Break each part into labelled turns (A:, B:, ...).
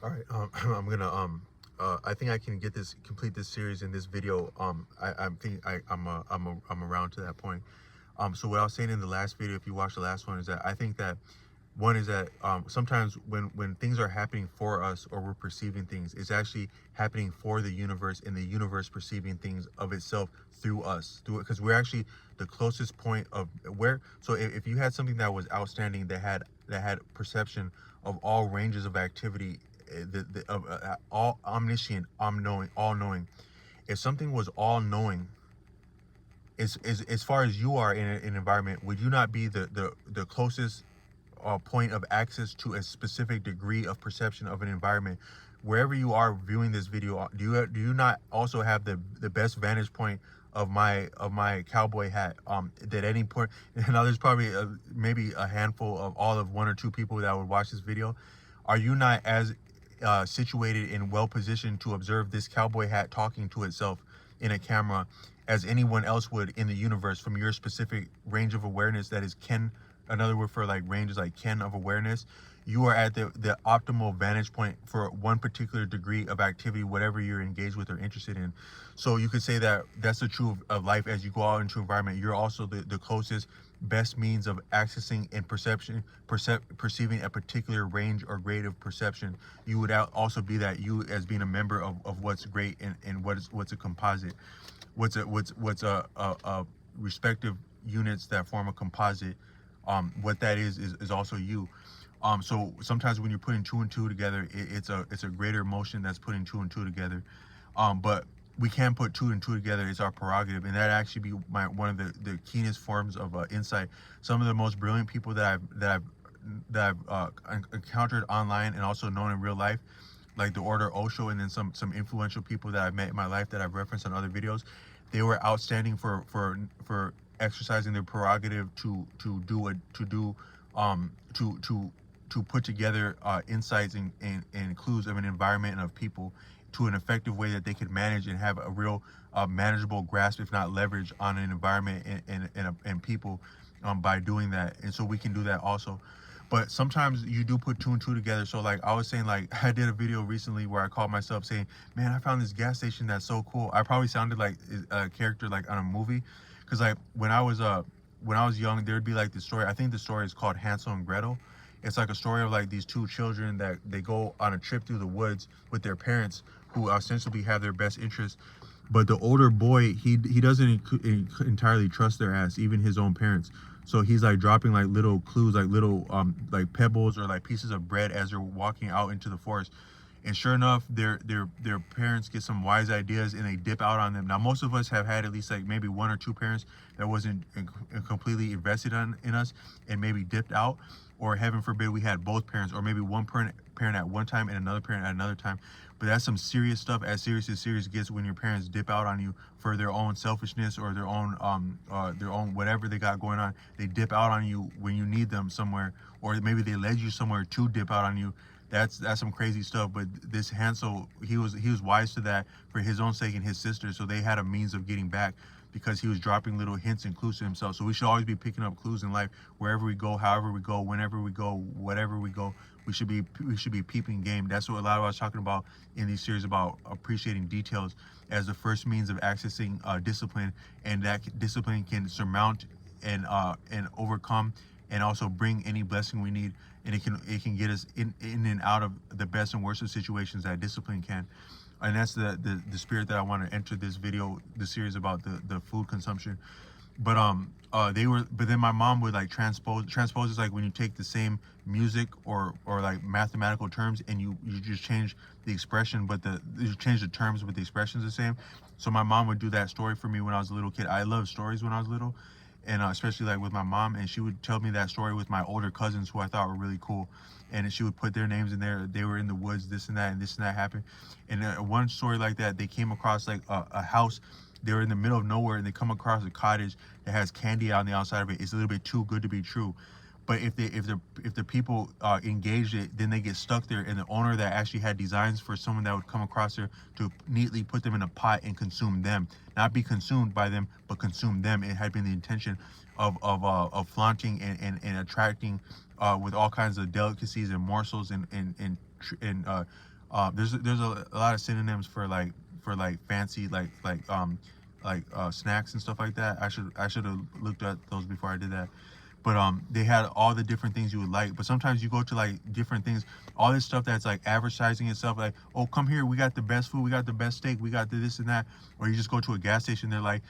A: All right, I'm gonna I think I can complete this series in this video. I think I'm around to that point. So what I was saying in the last video, if you watch the last one, is that I think that one is that sometimes when things are happening for us or we're perceiving things, it's actually happening for the universe, and the universe perceiving things of itself through us, through it, because we're actually the closest point of where. So if you had something that was outstanding, that had perception of all ranges of activity, of all omniscient, all knowing. If something was all knowing, as far as you are in an environment, would you not be the closest point of access to a specific degree of perception of an environment? Wherever you are viewing this video, do you not also have the best vantage point of my cowboy hat? At any point, now there's probably maybe a handful of all of one or two people that would watch this video. Are you not as situated and well positioned to observe this cowboy hat talking to itself in a camera as anyone else would in the universe from your specific range of awareness? That is Ken. Another word for like range is like Ken of awareness. You are at the optimal vantage point for one particular degree of activity, whatever you're engaged with or interested in. So you could say that that's the truth of life. As you go out into environment, you're also the closest, best means of accessing and perceiving a particular range or grade of perception. You would also be that, you as being a member of what's great, and what's a composite, what's a respective units that form a composite. What that is also you. So sometimes when you're putting two and two together, it's a greater emotion that's putting two and two together. But we can put two and two together. It's our prerogative, and that actually be one of the keenest forms of insight. Some of the most brilliant people that I've encountered online and also known in real life, like the Order Osho, and then some influential people that I've met in my life that I've referenced on other videos. They were outstanding for exercising their prerogative to put together insights and clues of an environment and of people to an effective way that they could manage and have a real manageable grasp, if not leverage, on an environment and people by doing that. And so we can do that also. But sometimes you do put two and two together. So like I was saying, like I did a video recently where I called myself saying, man, I found this gas station that's so cool. I probably sounded like a character like on a movie, because like when I was young, there'd be like the story. I think the story is called Hansel and Gretel. It's like a story of like these two children that they go on a trip through the woods with their parents, who ostensibly have their best interests. But the older boy, he doesn't entirely trust their ass, even his own parents. So he's like dropping like little clues, like little like pebbles or like pieces of bread as they're walking out into the forest. And sure enough, their parents get some wise ideas and they dip out on them. Now, most of us have had at least like maybe one or two parents that wasn't completely invested in us and maybe dipped out, or heaven forbid we had both parents, or maybe one parent at one time and another parent at another time. But that's some serious stuff, as serious gets, when your parents dip out on you for their own selfishness or their own whatever they got going on. They dip out on you when you need them somewhere, or maybe they led you somewhere to dip out on you. That's some crazy stuff. But this Hansel, he was wise to that for his own sake and his sister, so they had a means of getting back, because he was dropping little hints and clues to himself. So we should always be picking up clues in life, wherever we go, however we go, whenever we go, whatever we go. We should be peeping game. That's what a lot of us talking about in these series, about appreciating details as the first means of accessing discipline, and that discipline can surmount and overcome and also bring any blessing we need, and it can get us in and out of the best and worst of situations that discipline can. And that's the spirit that I want to enter this video, the series about the food consumption. But then my mom would like transpose is like when you take the same music or like mathematical terms, and you just change the expression, but you change the terms, but the expression's the same. So my mom would do that story for me when I was a little kid. I loved stories when I was little, and especially like with my mom, and she would tell me that story with my older cousins, who I thought were really cool. And she would put their names in there. They were in the woods, this and that, and this and that happened. And one story like that, they came across like a house. They were in the middle of nowhere, and they come across a cottage that has candy on the outside of it. It's a little bit too good to be true. But if the people engaged it, then they get stuck there. And the owner that actually had designs for someone that would come across there to neatly put them in a pot and consume them, not be consumed by them, but consume them. It had been the intention of flaunting and attracting with all kinds of delicacies and morsels and there's a lot of synonyms for like fancy snacks and stuff like that. I should have looked at those before I did that. But they had all the different things you would like. But sometimes you go to like different things, all this stuff that's like advertising itself, like, oh, come here, we got the best food, we got the best steak, we got the this and that. Or you just go to a gas station, they're like,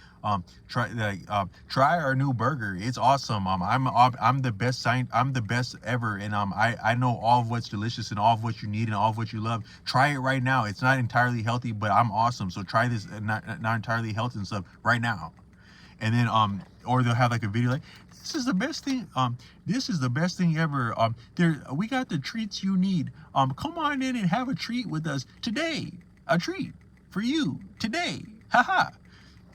A: try our new burger, it's awesome. I'm the best I'm the best ever, and I know all of what's delicious and all of what you need and all of what you love. Try it right now. It's not entirely healthy, but I'm awesome. So try this not entirely healthy and stuff right now. And then or they'll have like a video like, this is the best thing, this is the best thing ever, there, we got the treats you need, come on in and have a treat with us today, a treat for you today, haha.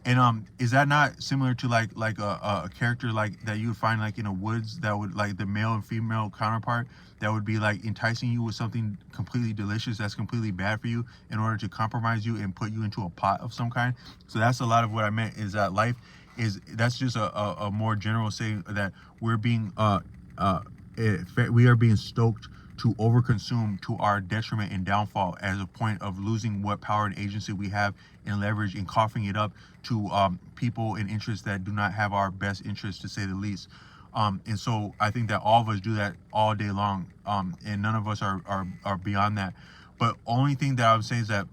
A: And is that not similar to like a character like that you would find like in a woods, that would like the male and female counterpart, that would be like enticing you with something completely delicious that's completely bad for you in order to compromise you and put you into a pot of some kind? So that's a lot of what I meant, is that life is, that's just a more general saying that we're being we are being stoked to overconsume to our detriment and downfall, as a point of losing what power and agency we have and leverage, and coughing it up to people and interests that do not have our best interests, to say the least. And so I think that all of us do that all day long, and none of us are beyond that. But only thing that I would say is that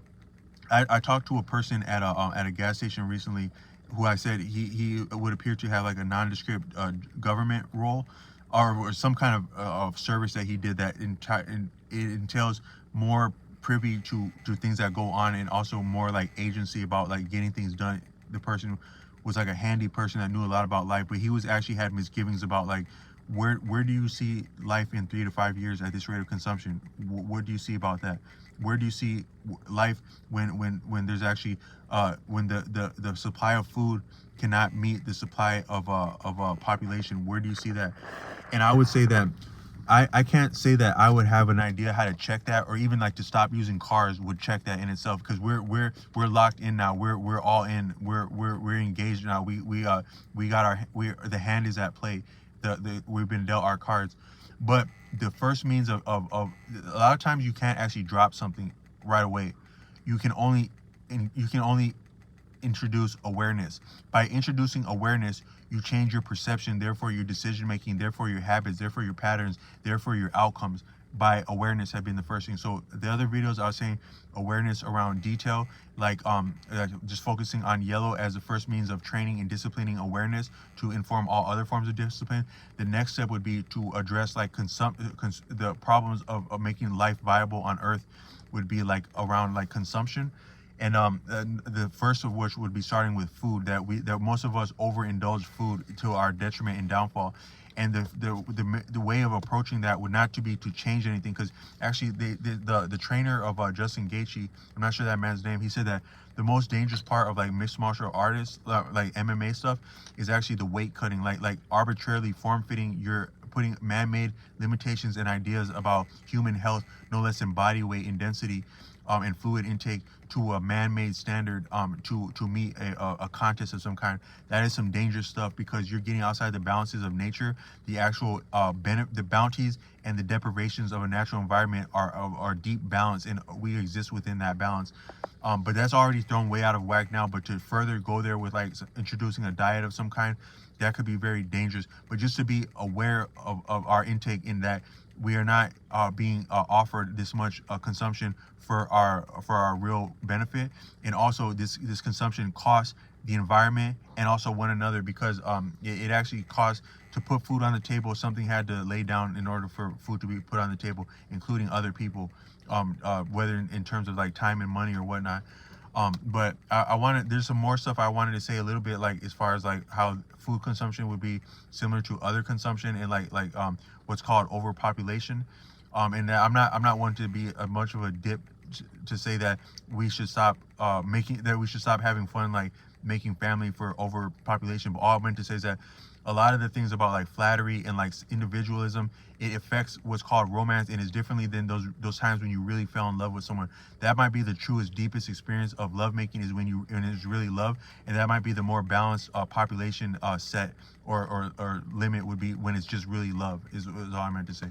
A: I talked to a person at a gas station recently, who I said he would appear to have like a nondescript government role, or some kind of service that he did that it entails more privy to things that go on, and also more like agency about like getting things done. The person was like a handy person that knew a lot about life, but he was actually had misgivings about like, where do you see life in 3 to 5 years at this rate of consumption? What do you see about that? Where do you see life when there's actually when the supply of food cannot meet the supply of a population? Where do you see that? And I would say that I can't say that I would have an idea how to check that, or even like to stop using cars would check that in itself, because we're locked in now. We're all in. We're engaged now. We got the hand is at play. We've been dealt our cards. But the first means of a lot of times you can't actually drop something right away. You can only introduce awareness. By introducing awareness, you change your perception, therefore your decision making, therefore your habits, therefore your patterns, therefore your outcomes. By awareness have been the first thing. So the other videos I was saying awareness around detail, like just focusing on yellow as the first means of training and disciplining awareness to inform all other forms of discipline. The next step would be to address like the problems of making life viable on earth, would be like around like consumption. And the first of which would be starting with food, that most of us overindulge food to our detriment and downfall. And the way of approaching that would not to be to change anything, because actually the trainer of Justin Gaethje, I'm not sure that man's name, he said that the most dangerous part of like mixed martial artists, like MMA stuff, is actually the weight cutting, like arbitrarily form fitting, you're putting man-made limitations and ideas about human health, no less than body weight and density, and fluid intake, to a man-made standard, to meet a contest of some kind. That is some dangerous stuff, because you're getting outside the balances of nature. The actual the bounties and the deprivations of a natural environment are deep balance, and we exist within that balance. But that's already thrown way out of whack now. But to further go there with like introducing a diet of some kind, that could be very dangerous. But just to be aware of our intake, in that we are not being offered this much consumption for our real benefit, and also this consumption costs the environment and also one another, because it actually costs to put food on the table. Something had to lay down in order for food to be put on the table, including other people, whether in terms of like time and money or whatnot. But I wanted, there's some more stuff I wanted to say a little bit, like as far as like how food consumption would be similar to other consumption, and like what's called overpopulation. And that I'm not one to be a much of a dip to say that we should stop we should stop having fun like making family for overpopulation. But all I meant to say is that a lot of the things about like flattery and like individualism, it affects what's called romance, and is differently than those times when you really fell in love with someone. That might be the truest, deepest experience of lovemaking, is when it's really love, and that might be the more balanced population set or limit would be when it's just really love. Is all I meant to say.